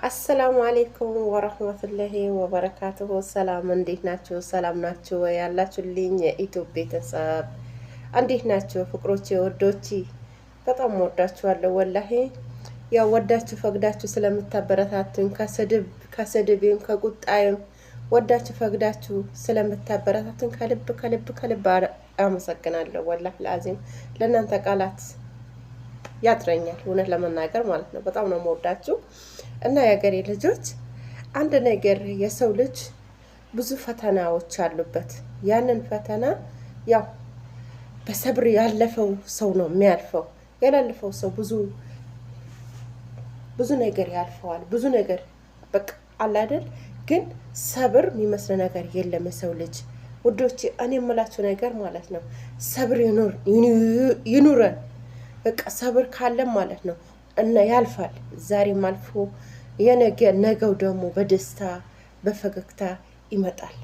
አሰላሙ አለይኩም ወራህመቱላሂ ወበረካቱሁ። ሰላም እንዴት ናችሁ? ሰላም ናችሁ ወይ? ያላችሁልኝ የኢትዮጵያ ቤተሰብ እንዴት ናችሁ? ፍቅሮቼ ወዶቼ በጣም ወዳችኋለሁ። ወላሂ ያው ወዳችሁ ፈቅዳችሁ ስለምታበረታቱኝ ከስድብም ከቁጣይም ወዳችሁ ፈቅዳችሁ ስለምታበረታቱኝ ከልብ አመሰግናለሁ። ወላሂ ላዚም ለእናንተ ቃላት ያጥረኛል እውነት ለመናገር ማለት ነው። በጣም ነው የምወዳችሁ እና የሀገሬ ልጆች፣ አንድ ነገር የሰው ልጅ ብዙ ፈተናዎች አሉበት። ያንን ፈተና ያው በሰብር ያለፈው ሰው ነው የሚያልፈው። ያላለፈው ሰው ብዙ ነገር ያልፈዋል። ብዙ ነገር በቃ አለ አይደል? ግን ሰብር የሚመስል ነገር የለም የሰው ልጅ ውዶቼ። እኔ የምላችሁ ነገር ማለት ነው ሰብር ይኑረን። በቃ ሰብር ካለም ማለት ነው እና ያልፋል። ዛሬም አልፎ ነገው ደግሞ በደስታ በፈገግታ ይመጣል።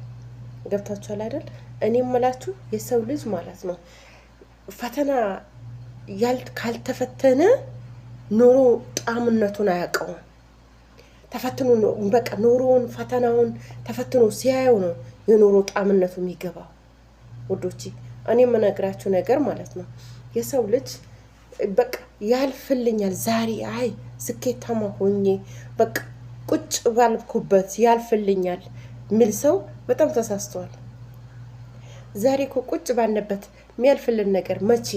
ገብታችኋል አይደል? እኔ የምላችሁ የሰው ልጅ ማለት ነው ፈተና ካልተፈተነ ኑሮ ጣምነቱን አያውቀውም። ተፈትኖ ነው በቃ ኑሮውን ፈተናውን ተፈትኖ ሲያየው ነው የኑሮ ጣምነቱ የሚገባው ውዶቼ። እኔ የምነግራችሁ ነገር ማለት ነው የሰው ልጅ በቃ ያልፍልኛል ዛሬ አይ ስኬታማ ሆኜ በቃ ቁጭ ባልኩበት ያልፍልኛል ሚል ሰው በጣም ተሳስቷል። ዛሬ እኮ ቁጭ ባልንበት የሚያልፍልን ነገር መቼ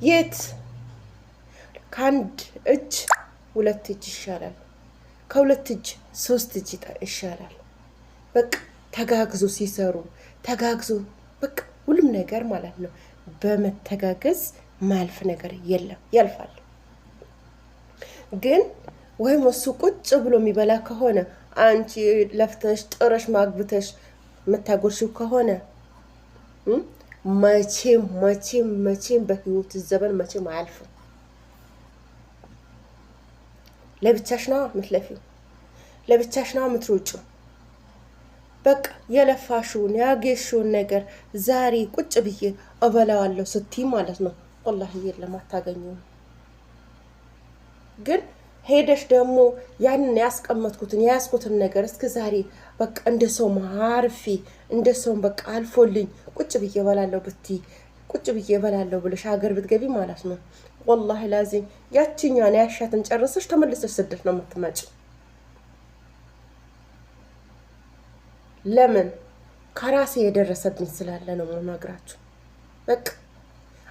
የት? ከአንድ እጅ ሁለት እጅ ይሻላል፣ ከሁለት እጅ ሶስት እጅ ይሻላል። በቃ ተጋግዞ ሲሰሩ ተጋግዞ በቃ ሁሉም ነገር ማለት ነው በመተጋገዝ ማልፍ ነገር የለም፣ ያልፋል። ግን ወይም እሱ ቁጭ ብሎ የሚበላ ከሆነ አንቺ ለፍተሽ ጥረሽ ማግብተሽ የምታጎርሽው ከሆነ መቼም በህይወት ዘመን መቼም አያልፍም። ለብቻሽ ነው የምትለፊው፣ ለብቻሽ ነው የምትሮጪው። በቃ የለፋሽውን ያጌሽውን ነገር ዛሬ ቁጭ ብዬ እበላዋለሁ ስትይ ማለት ነው ወላሂ የለም አታገኙም። ግን ሄደሽ ደግሞ ያንን ያስቀመጥኩትን ነገር እስከ ዛሬ በቃ እንደ ሰው ማርፊ እንደ ሰው በቃ አልፎልኝ ቁጭ ብዬ እበላለሁ ብትይ ቁጭ ብዬ እበላለሁ ብለሽ ሀገር ብትገቢ ማለት ነው ወላሂ ላዚም ያቺኛን ያሻትን ጨርሰሽ ተመልሰሽ ስደት ነው የምትመጪው። ለምን? ከራሴ የደረሰብኝ ስላለ ነው የምነግራችሁ። በቃ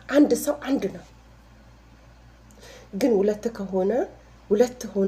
አንድ ሰው አንድ ነው፣ ግን ሁለት ከሆነ